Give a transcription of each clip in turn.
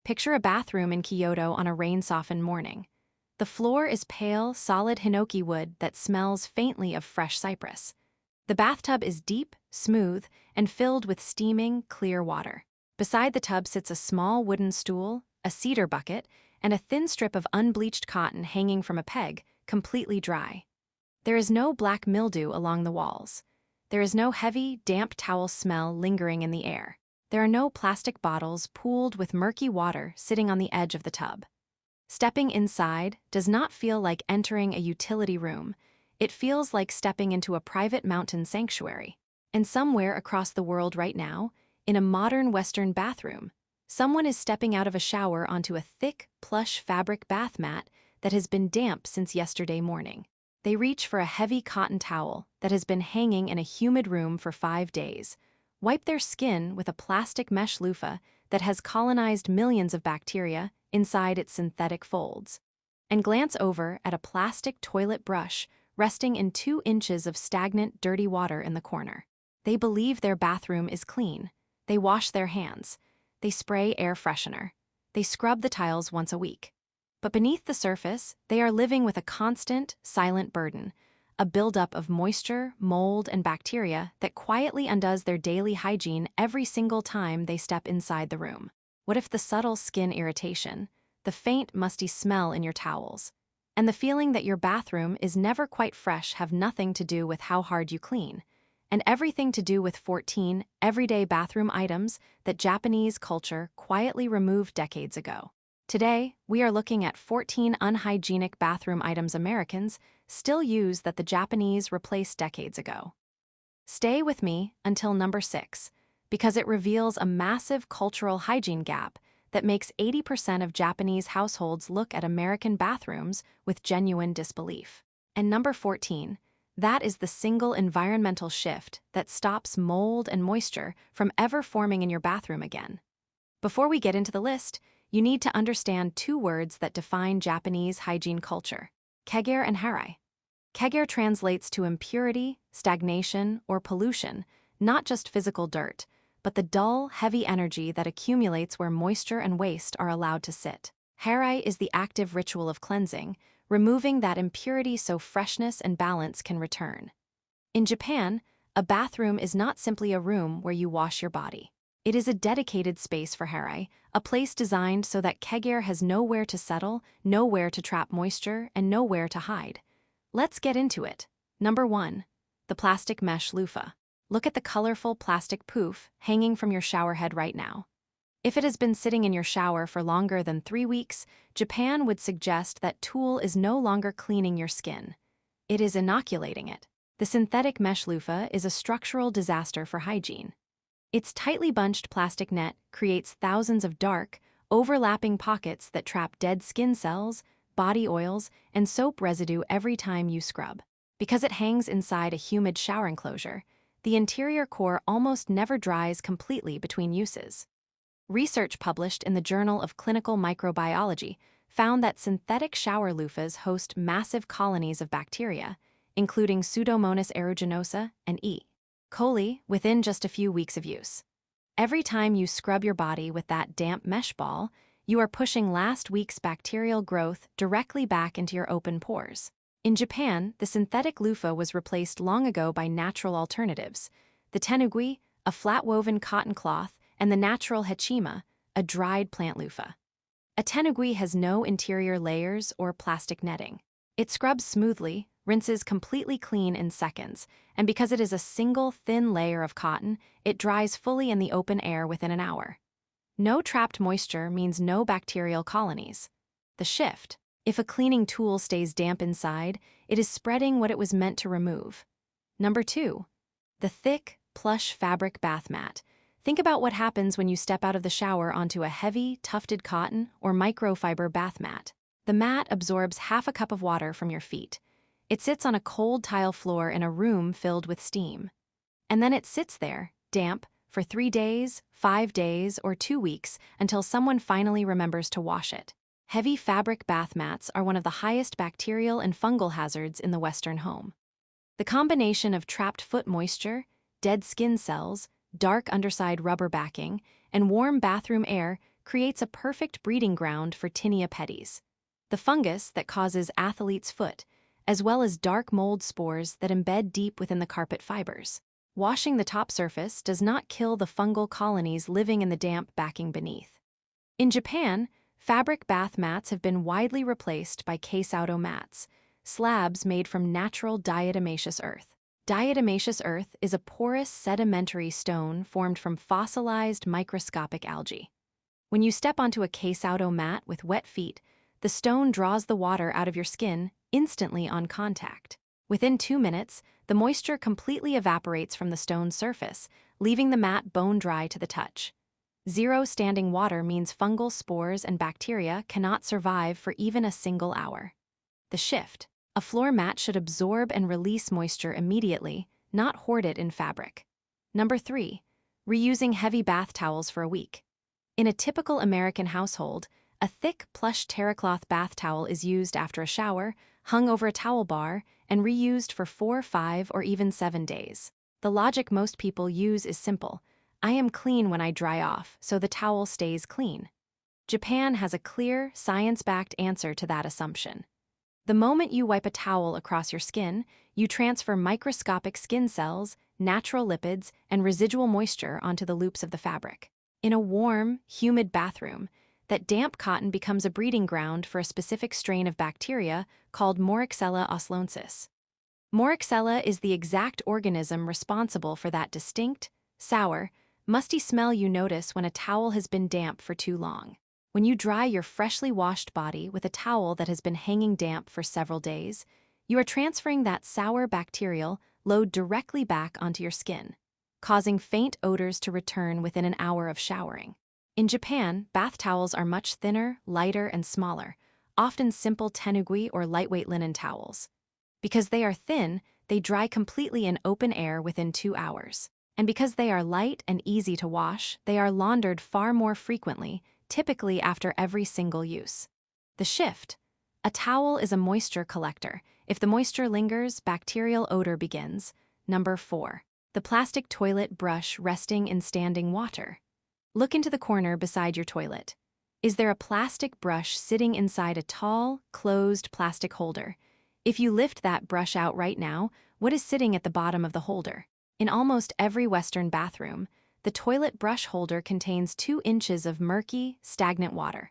Picture a bathroom in Kyoto on a rain-softened morning. The floor is pale, solid hinoki wood that smells faintly of fresh cypress. The bathtub is deep, smooth, and filled with steaming, clear water. Beside the tub sits a small wooden stool, a cedar bucket, and a thin strip of unbleached cotton hanging from a peg, completely dry. There is no black mildew along the walls. There is no heavy, damp towel smell lingering in the air. There are no plastic bottles pooled with murky water sitting on the edge of the tub. Stepping inside does not feel like entering a utility room. It feels like stepping into a private mountain sanctuary. And somewhere across the world right now, in a modern Western bathroom, someone is stepping out of a shower onto a thick, plush fabric bath mat that has been damp since yesterday morning. They reach for a heavy cotton towel that has been hanging in a humid room for 5 days, wipe their skin with a plastic mesh loofah that has colonized millions of bacteria inside its synthetic folds, and glance over at a plastic toilet brush resting in 2 inches of stagnant, dirty water in the corner. They believe their bathroom is clean. They wash their hands. They spray air freshener. They scrub the tiles once a week. But beneath the surface, they are living with a constant, silent burden, a buildup of moisture, mold, and bacteria that quietly undoes their daily hygiene every single time they step inside the room. What if the subtle skin irritation, the faint, musty smell in your towels, and the feeling that your bathroom is never quite fresh have nothing to do with how hard you clean, and everything to do with 14 everyday bathroom items that Japanese culture quietly removed decades ago? Today, we are looking at 14 unhygienic bathroom items Americans still use that the Japanese replaced decades ago. Stay with me until number 6, because it reveals a massive cultural hygiene gap that makes 80% of Japanese households look at American bathrooms with genuine disbelief. And number 14, that is the single environmental shift that stops mold and moisture from ever forming in your bathroom again. Before we get into the list, you need to understand 2 words that define Japanese hygiene culture: Kegare and Harai. Kegare translates to impurity, stagnation, or pollution, not just physical dirt, but the dull, heavy energy that accumulates where moisture and waste are allowed to sit. Harai is the active ritual of cleansing, removing that impurity so freshness and balance can return. In Japan, a bathroom is not simply a room where you wash your body. It is a dedicated space for Harai, a place designed so that Kegare has nowhere to settle, nowhere to trap moisture, and nowhere to hide. Let's get into it. Number 1. The plastic mesh loofah. Look at the colorful plastic poof hanging from your shower head right now. If it has been sitting in your shower for longer than 3 weeks, Japan would suggest that tulle is no longer cleaning your skin. It is inoculating it. The synthetic mesh loofah is a structural disaster for hygiene. Its tightly bunched plastic net creates thousands of dark, overlapping pockets that trap dead skin cells, body oils, and soap residue every time you scrub. Because it hangs inside a humid shower enclosure, the interior core almost never dries completely between uses. Research published in the Journal of Clinical Microbiology found that synthetic shower loofahs host massive colonies of bacteria, including Pseudomonas aeruginosa and E. coli, within just a few weeks of use. Every time you scrub your body with that damp mesh ball, you are pushing last week's bacterial growth directly back into your open pores. In Japan, the synthetic loofah was replaced long ago by natural alternatives: the tenugui, a flat-woven cotton cloth, and the natural hechima, a dried plant loofah. A tenugui has no interior layers or plastic netting. It scrubs smoothly, rinses completely clean in seconds, and because it is a single thin layer of cotton, it dries fully in the open air within an hour. No trapped moisture means no bacterial colonies. The shift: if a cleaning tool stays damp inside, it is spreading what it was meant to remove. Number 2. The thick, plush fabric bath mat. Think about what happens when you step out of the shower onto a heavy, tufted cotton or microfiber bath mat. The mat absorbs half a cup of water from your feet. It sits on a cold tile floor in a room filled with steam. And then it sits there, damp, for 3 days, 5 days, or 2 weeks until someone finally remembers to wash it. Heavy fabric bath mats are one of the highest bacterial and fungal hazards in the Western home. The combination of trapped foot moisture, dead skin cells, dark underside rubber backing, and warm bathroom air creates a perfect breeding ground for Tinea pedis, the fungus that causes athlete's foot, as well as dark mold spores that embed deep within the carpet fibers. Washing the top surface does not kill the fungal colonies living in the damp backing beneath. In Japan, fabric bath mats have been widely replaced by Case-Auto mats, slabs made from natural diatomaceous earth. Diatomaceous earth is a porous sedimentary stone formed from fossilized microscopic algae. When you step onto a Case-Auto mat with wet feet, the stone draws the water out of your skin instantly on contact. Within 2 minutes, the moisture completely evaporates from the stone's surface, leaving the mat bone dry to the touch. Zero standing water means fungal spores and bacteria cannot survive for even a single hour. The shift. A floor mat should absorb and release moisture immediately, not hoard it in fabric. Number 3. Reusing heavy bath towels for a week. In a typical American household, a thick, plush terracloth bath towel is used after a shower, hung over a towel bar, and reused for 4, 5, or even 7 days. The logic most people use is simple. I am clean when I dry off, so the towel stays clean. Japan has a clear, science-backed answer to that assumption. The moment you wipe a towel across your skin, you transfer microscopic skin cells, natural lipids, and residual moisture onto the loops of the fabric. In a warm, humid bathroom, that damp cotton becomes a breeding ground for a specific strain of bacteria called Moraxella osloensis. Moraxella is the exact organism responsible for that distinct, sour, musty smell you notice when a towel has been damp for too long. When you dry your freshly washed body with a towel that has been hanging damp for several days, you are transferring that sour bacterial load directly back onto your skin, causing faint odors to return within an hour of showering. In Japan, bath towels are much thinner, lighter, and smaller, often simple tenugui or lightweight linen towels. Because they are thin, they dry completely in open air within 2 hours. And because they are light and easy to wash, they are laundered far more frequently, typically after every single use. The shift. A towel is a moisture collector. If the moisture lingers, bacterial odor begins. Number 4. The plastic toilet brush resting in standing water. Look into the corner beside your toilet. Is there a plastic brush sitting inside a tall, closed plastic holder? If you lift that brush out right now, what is sitting at the bottom of the holder? In almost every Western bathroom, the toilet brush holder contains 2 inches of murky, stagnant water.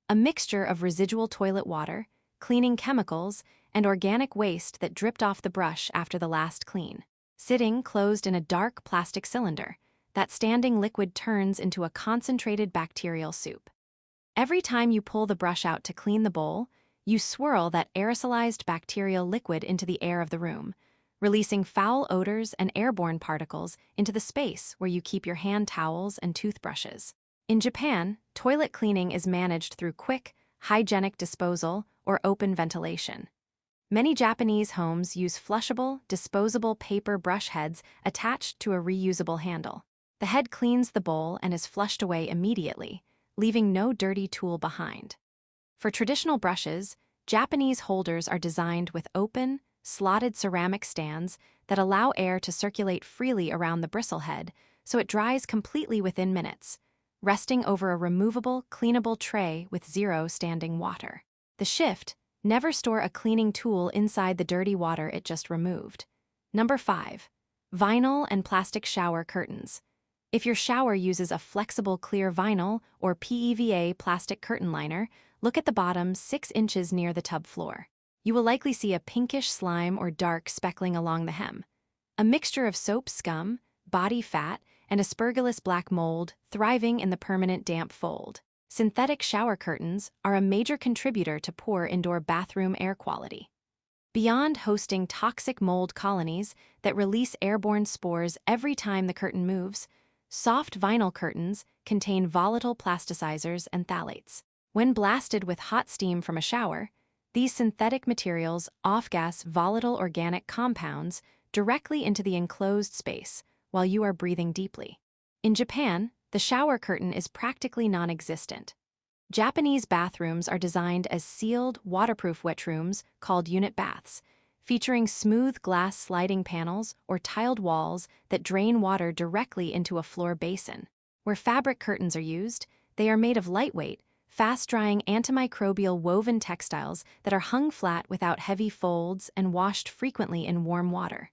A mixture of residual toilet water, cleaning chemicals, and organic waste that dripped off the brush after the last clean. Sitting closed in a dark plastic cylinder, that standing liquid turns into a concentrated bacterial soup. Every time you pull the brush out to clean the bowl, you swirl that aerosolized bacterial liquid into the air of the room, releasing foul odors and airborne particles into the space where you keep your hand towels and toothbrushes. In Japan, toilet cleaning is managed through quick, hygienic disposal or open ventilation. Many Japanese homes use flushable, disposable paper brush heads attached to a reusable handle. The head cleans the bowl and is flushed away immediately, leaving no dirty tool behind. For traditional brushes, Japanese holders are designed with open, slotted ceramic stands that allow air to circulate freely around the bristlehead so it dries completely within minutes, resting over a removable, cleanable tray with 0 standing water. The shift. Never store a cleaning tool inside the dirty water it just removed. Number 5. Vinyl and plastic shower curtains. If your shower uses a flexible clear vinyl or PEVA plastic curtain liner, look at the bottom 6 inches near the tub floor. You will likely see a pinkish slime or dark speckling along the hem. A mixture of soap scum, body fat, and aspergillus black mold thriving in the permanent damp fold. Synthetic shower curtains are a major contributor to poor indoor bathroom air quality. Beyond hosting toxic mold colonies that release airborne spores every time the curtain moves, soft vinyl curtains contain volatile plasticizers and phthalates. When blasted with hot steam from a shower, these synthetic materials off-gas volatile organic compounds directly into the enclosed space while you are breathing deeply. In Japan, the shower curtain is practically non-existent. Japanese bathrooms are designed as sealed, waterproof wet rooms called unit baths, featuring smooth glass sliding panels or tiled walls that drain water directly into a floor basin. Where fabric curtains are used, They are made of lightweight, fast-drying antimicrobial woven textiles that are hung flat without heavy folds and washed frequently in warm water.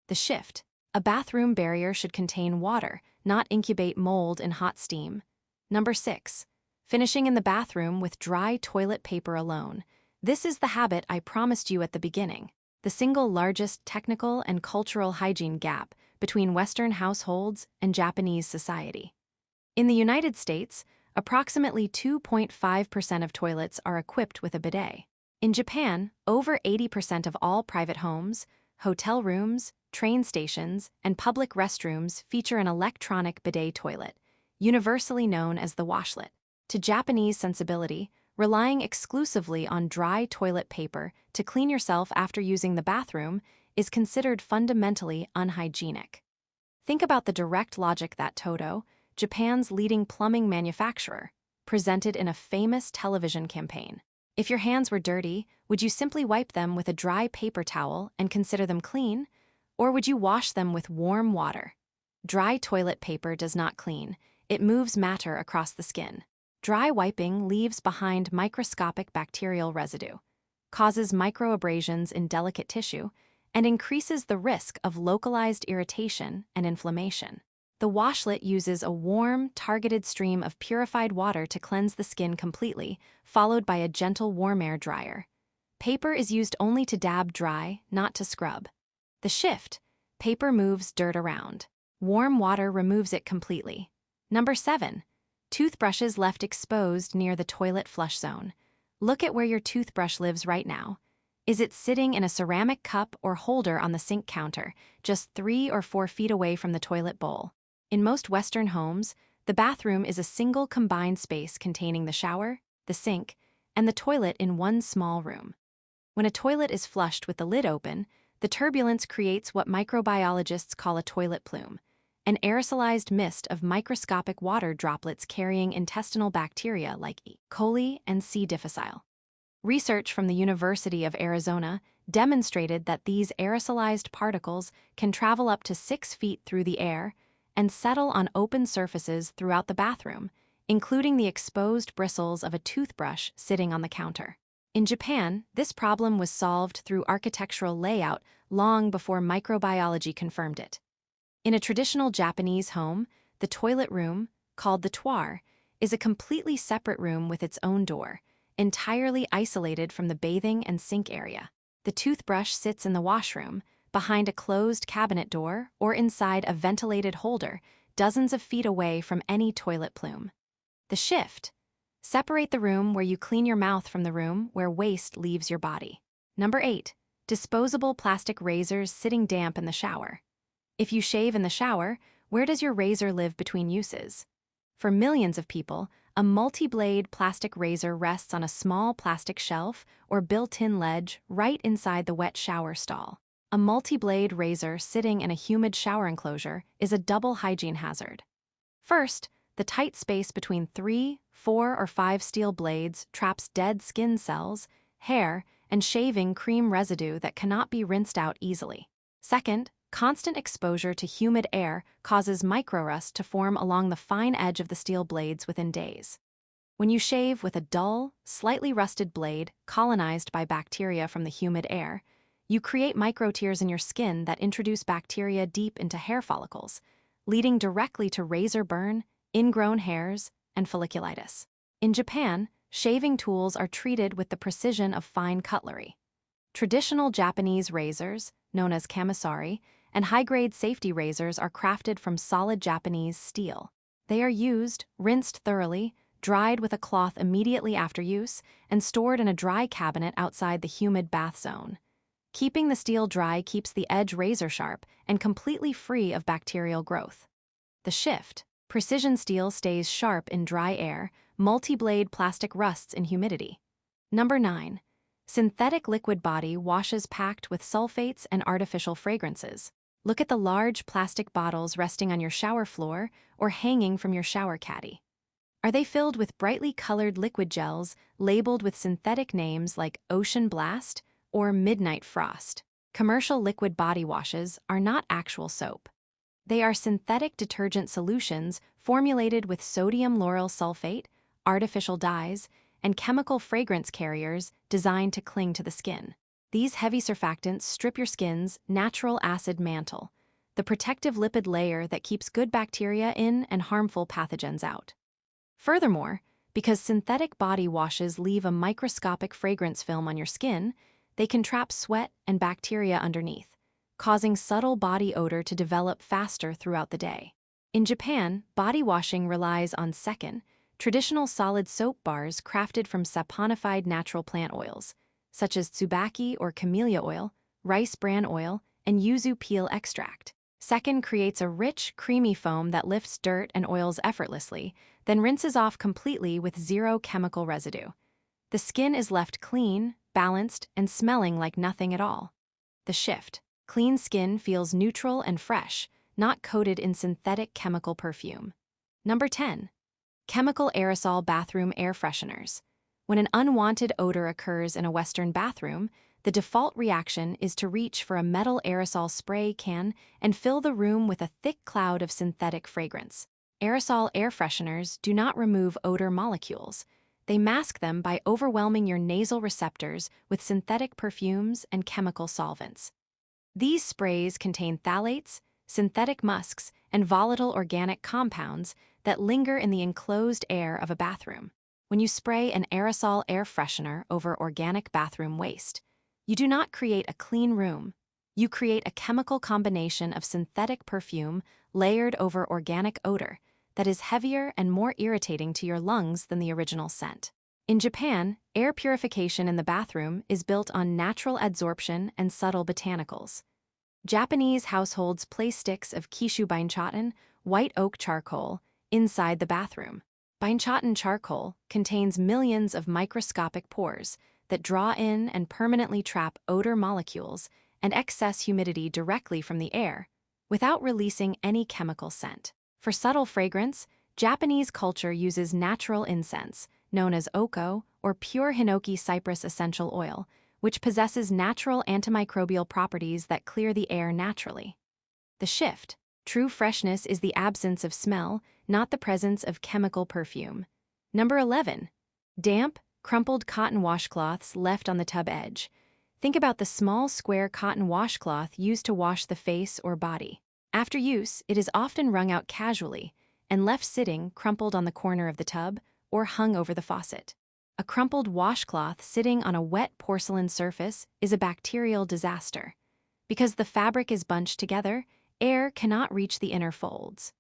The shift. A bathroom barrier should contain water, not incubate mold in hot steam. Number 6. Finishing in the bathroom with dry toilet paper alone. This is the habit I promised you at the beginning. The single largest technical and cultural hygiene gap between Western households and Japanese society. In the United States, approximately 2.5% of toilets are equipped with a bidet. In Japan, over 80% of all private homes, hotel rooms, train stations, and public restrooms feature an electronic bidet toilet, universally known as the washlet. To Japanese sensibility, relying exclusively on dry toilet paper to clean yourself after using the bathroom is considered fundamentally unhygienic. Think about the direct logic that Toto, Japan's leading plumbing manufacturer, presented in a famous television campaign. If your hands were dirty, would you simply wipe them with a dry paper towel and consider them clean? Or would you wash them with warm water? Dry toilet paper does not clean. It moves matter across the skin. Dry wiping leaves behind microscopic bacterial residue, causes microabrasions in delicate tissue, and increases the risk of localized irritation and inflammation. The washlet uses a warm, targeted stream of purified water to cleanse the skin completely, followed by a gentle warm air dryer. Paper is used only to dab dry, not to scrub. The shift. Paper moves dirt around. Warm water removes it completely. Number 7. Toothbrushes left exposed near the toilet flush zone. Look at where your toothbrush lives right now. Is it sitting in a ceramic cup or holder on the sink counter, just 3 or 4 feet away from the toilet bowl? In most Western homes, the bathroom is a single combined space containing the shower, the sink, and the toilet in one small room. When a toilet is flushed with the lid open, the turbulence creates what microbiologists call a toilet plume, an aerosolized mist of microscopic water droplets carrying intestinal bacteria like E. coli and C. difficile. Research from the University of Arizona demonstrated that these aerosolized particles can travel up to 6 feet through the air and settle on open surfaces throughout the bathroom, including the exposed bristles of a toothbrush sitting on the counter. In Japan, this problem was solved through architectural layout long before microbiology confirmed it. In a traditional Japanese home, the toilet room, called the toir, is a completely separate room with its own door, entirely isolated from the bathing and sink area. The toothbrush sits in the washroom, behind a closed cabinet door or inside a ventilated holder, dozens of feet away from any toilet plume. The shift. Separate the room where you clean your mouth from the room where waste leaves your body. Number 8. Disposable plastic razors sitting damp in the shower. If you shave in the shower, where does your razor live between uses? For millions of people, a multi-blade plastic razor rests on a small plastic shelf or built-in ledge right inside the wet shower stall. A multi-blade razor sitting in a humid shower enclosure is a double hygiene hazard. First, the tight space between 3, 4, or 5 steel blades traps dead skin cells, hair, and shaving cream residue that cannot be rinsed out easily. Second, constant exposure to humid air causes microrust to form along the fine edge of the steel blades within days. When you shave with a dull, slightly rusted blade colonized by bacteria from the humid air, you create microtears in your skin that introduce bacteria deep into hair follicles, leading directly to razor burn, ingrown hairs, and folliculitis. In Japan, shaving tools are treated with the precision of fine cutlery. Traditional Japanese razors, known as kamisari, and high-grade safety razors are crafted from solid Japanese steel. They are used, rinsed thoroughly, dried with a cloth immediately after use, and stored in a dry cabinet outside the humid bath zone. Keeping the steel dry keeps the edge razor sharp and completely free of bacterial growth. The shift. Precision steel stays sharp in dry air, multi-blade plastic rusts in humidity. Number 9. Synthetic liquid body washes packed with sulfates and artificial fragrances. Look at the large plastic bottles resting on your shower floor or hanging from your shower caddy. Are they filled with brightly colored liquid gels labeled with synthetic names like Ocean Blast or Midnight Frost? Commercial liquid body washes are not actual soap. They are synthetic detergent solutions formulated with sodium lauryl sulfate, artificial dyes, and chemical fragrance carriers designed to cling to the skin. These heavy surfactants strip your skin's natural acid mantle, the protective lipid layer that keeps good bacteria in and harmful pathogens out. Furthermore, because synthetic body washes leave a microscopic fragrance film on your skin, they can trap sweat and bacteria underneath, causing subtle body odor to develop faster throughout the day. In Japan, body washing relies on seken, traditional solid soap bars crafted from saponified natural plant oils, such as tsubaki or camellia oil, rice bran oil, and yuzu peel extract. Seken creates a rich, creamy foam that lifts dirt and oils effortlessly, then rinses off completely with zero chemical residue. The skin is left clean, balanced, and smelling like nothing at all. The shift. Clean skin feels neutral and fresh, not coated in synthetic chemical perfume. Number 10. Chemical aerosol bathroom air fresheners. When an unwanted odor occurs in a Western bathroom, the default reaction is to reach for a metal aerosol spray can and fill the room with a thick cloud of synthetic fragrance. Aerosol air fresheners do not remove odor molecules. They mask them by overwhelming your nasal receptors with synthetic perfumes and chemical solvents. These sprays contain phthalates, synthetic musks, and volatile organic compounds that linger in the enclosed air of a bathroom. When you spray an aerosol air freshener over organic bathroom waste, you do not create a clean room. You create a chemical combination of synthetic perfume layered over organic odor that is heavier and more irritating to your lungs than the original scent. In Japan, air purification in the bathroom is built on natural adsorption and subtle botanicals. Japanese households place sticks of Kishu Binchotan, white oak charcoal, inside the bathroom. Binchotan charcoal contains millions of microscopic pores that draw in and permanently trap odor molecules and excess humidity directly from the air, without releasing any chemical scent. For subtle fragrance, Japanese culture uses natural incense, known as oko, or pure hinoki cypress essential oil, which possesses natural antimicrobial properties that clear the air naturally. The shift. True freshness is the absence of smell, not the presence of chemical perfume. Number 11. Damp, crumpled cotton washcloths left on the tub edge. Think about the small square cotton washcloth used to wash the face or body. After use, it is often wrung out casually and left sitting crumpled on the corner of the tub or hung over the faucet. A crumpled washcloth sitting on a wet porcelain surface is a bacterial disaster. Because the fabric is bunched together, air cannot reach the inner folds.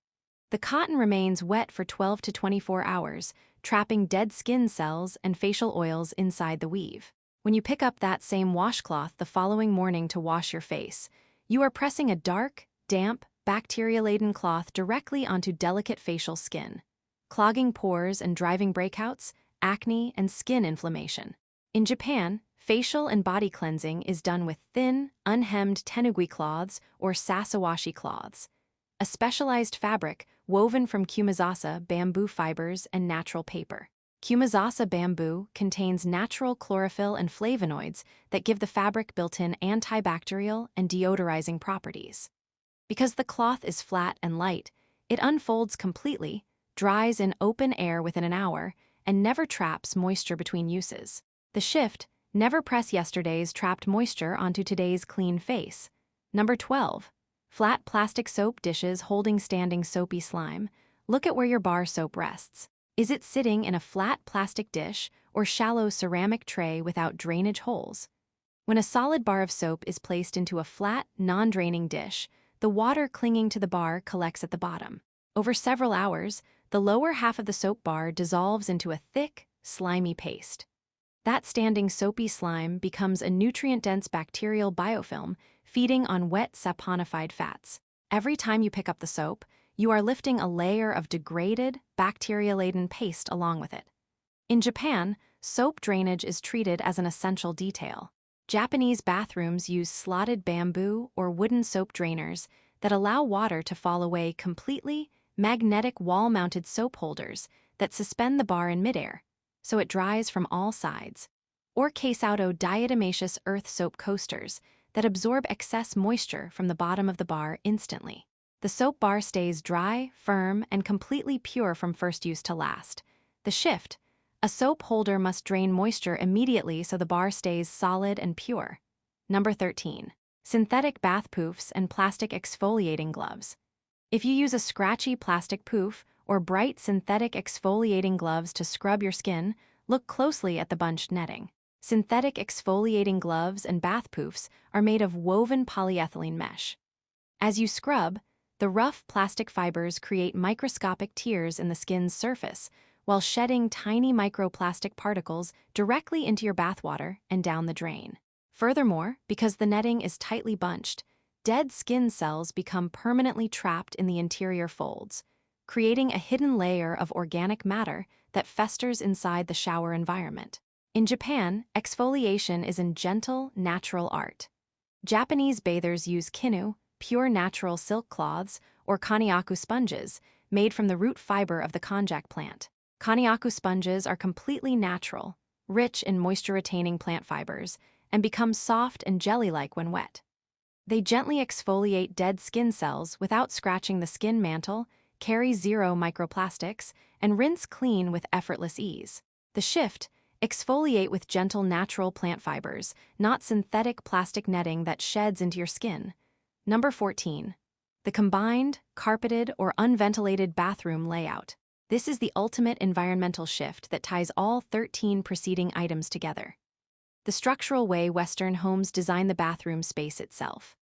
The cotton remains wet for 12 to 24 hours, trapping dead skin cells and facial oils inside the weave. When you pick up that same washcloth the following morning to wash your face, you are pressing a dark, damp, bacteria-laden cloth directly onto delicate facial skin, clogging pores and driving breakouts, acne, and skin inflammation. In Japan, facial and body cleansing is done with thin, unhemmed tenugui cloths or sasawashi cloths, a specialized fabric woven from kumazasa bamboo fibers and natural paper. Kumazasa bamboo contains natural chlorophyll and flavonoids that give the fabric built-in antibacterial and deodorizing properties. Because the cloth is flat and light, it unfolds completely, dries in open air within an hour, and never traps moisture between uses. The shift. Never press yesterday's trapped moisture onto today's clean face. Number 12. Flat plastic soap dishes holding standing soapy slime. Look at where your bar soap rests. Is it sitting in a flat plastic dish or shallow ceramic tray without drainage holes? When a solid bar of soap is placed into a flat, non-draining dish, the water clinging to the bar collects at the bottom. Over several hours, the lower half of the soap bar dissolves into a thick, slimy paste. That standing soapy slime becomes a nutrient-dense bacterial biofilm feeding on wet saponified fats. Every time you pick up the soap, you are lifting a layer of degraded, bacteria-laden paste along with it. In Japan, soap drainage is treated as an essential detail. Japanese bathrooms use slotted bamboo or wooden soap drainers that allow water to fall away completely, magnetic wall-mounted soap holders that suspend the bar in midair, so it dries from all sides, or case-auto diatomaceous earth soap coasters that absorb excess moisture from the bottom of the bar instantly. The soap bar stays dry, firm, and completely pure from first use to last. The shift: a soap holder must drain moisture immediately so the bar stays solid and pure. Number 13. Synthetic bath poofs and plastic exfoliating gloves. If you use a scratchy plastic poof or bright synthetic exfoliating gloves to scrub your skin, look closely at the bunched netting. Synthetic exfoliating gloves and bath poofs are made of woven polyethylene mesh. As you scrub, the rough plastic fibers create microscopic tears in the skin's surface, while shedding tiny microplastic particles directly into your bathwater and down the drain. Furthermore, because the netting is tightly bunched, dead skin cells become permanently trapped in the interior folds, creating a hidden layer of organic matter that festers inside the shower environment. In Japan, exfoliation is a gentle, natural art. Japanese bathers use kinu, pure natural silk cloths, or kaniaku sponges, made from the root fiber of the konjac plant. Kaniaku sponges are completely natural, rich in moisture-retaining plant fibers, and become soft and jelly-like when wet. They gently exfoliate dead skin cells without scratching the skin mantle, carry zero microplastics, and rinse clean with effortless ease. The shift: exfoliate with gentle natural plant fibers, not synthetic plastic netting that sheds into your skin. Number 14. The combined, carpeted, or unventilated bathroom layout. This is the ultimate environmental shift that ties all 13 preceding items together. The structural way Western homes design the bathroom space itself.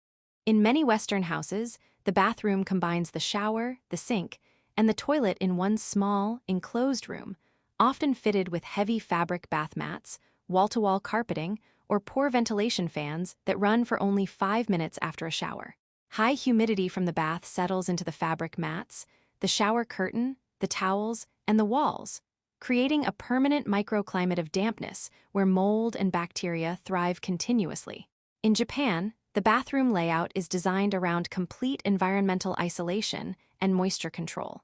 In many Western houses, the bathroom combines the shower, the sink, and the toilet in one small, enclosed room, often fitted with heavy fabric bath mats, wall-to-wall carpeting, or poor ventilation fans that run for only 5 minutes after a shower. High humidity from the bath settles into the fabric mats, the shower curtain, the towels, and the walls, creating a permanent microclimate of dampness where mold and bacteria thrive continuously. In Japan, the bathroom layout is designed around complete environmental isolation and moisture control.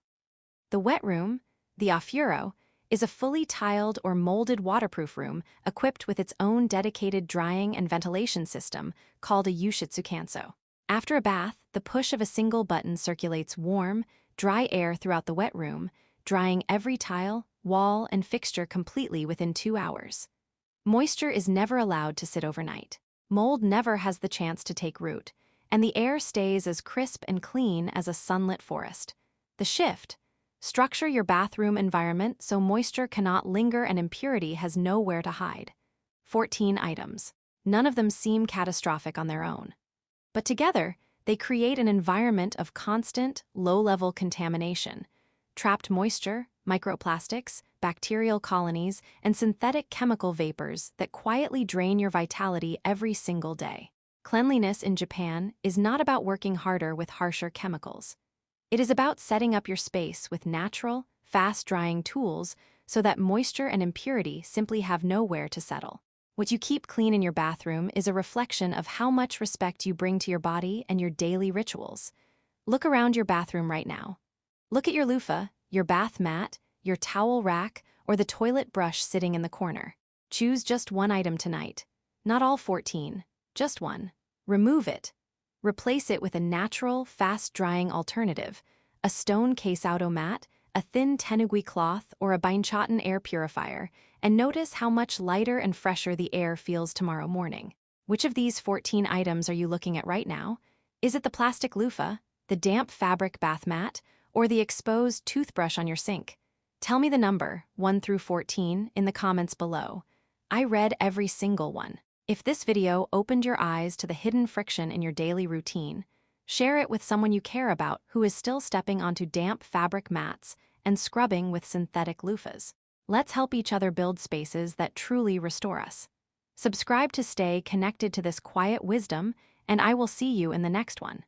The wet room, the afuro, is a fully tiled or molded waterproof room equipped with its own dedicated drying and ventilation system called a Yushitsukanso. After a bath, the push of a single button circulates warm, dry air throughout the wet room, drying every tile, wall, and fixture completely within 2 hours. Moisture is never allowed to sit overnight. Mold never has the chance to take root, and the air stays as crisp and clean as a sunlit forest. The shift: structure your bathroom environment so moisture cannot linger and impurity has nowhere to hide. 14 items. None of them seem catastrophic on their own. But together, they create an environment of constant, low-level contamination. Trapped moisture, microplastics, bacterial colonies, and synthetic chemical vapors that quietly drain your vitality every single day. Cleanliness in Japan is not about working harder with harsher chemicals. It is about setting up your space with natural, fast-drying tools so that moisture and impurity simply have nowhere to settle. What you keep clean in your bathroom is a reflection of how much respect you bring to your body and your daily rituals. Look around your bathroom right now. Look at your loofah, your bath mat, your towel rack, or the toilet brush sitting in the corner. Choose just one item tonight. Not all 14, just one. Remove it. Replace it with a natural, fast-drying alternative, a stone case auto mat, a thin tenugui cloth, or a Binchotan air purifier, and notice how much lighter and fresher the air feels tomorrow morning. Which of these 14 items are you looking at right now? Is it the plastic loofah, the damp fabric bath mat, or the exposed toothbrush on your sink? Tell me the number, 1 through 14, in the comments below. I read every single one. If this video opened your eyes to the hidden friction in your daily routine, share it with someone you care about who is still stepping onto damp fabric mats and scrubbing with synthetic loofahs. Let's help each other build spaces that truly restore us. Subscribe to stay connected to this quiet wisdom, and I will see you in the next one.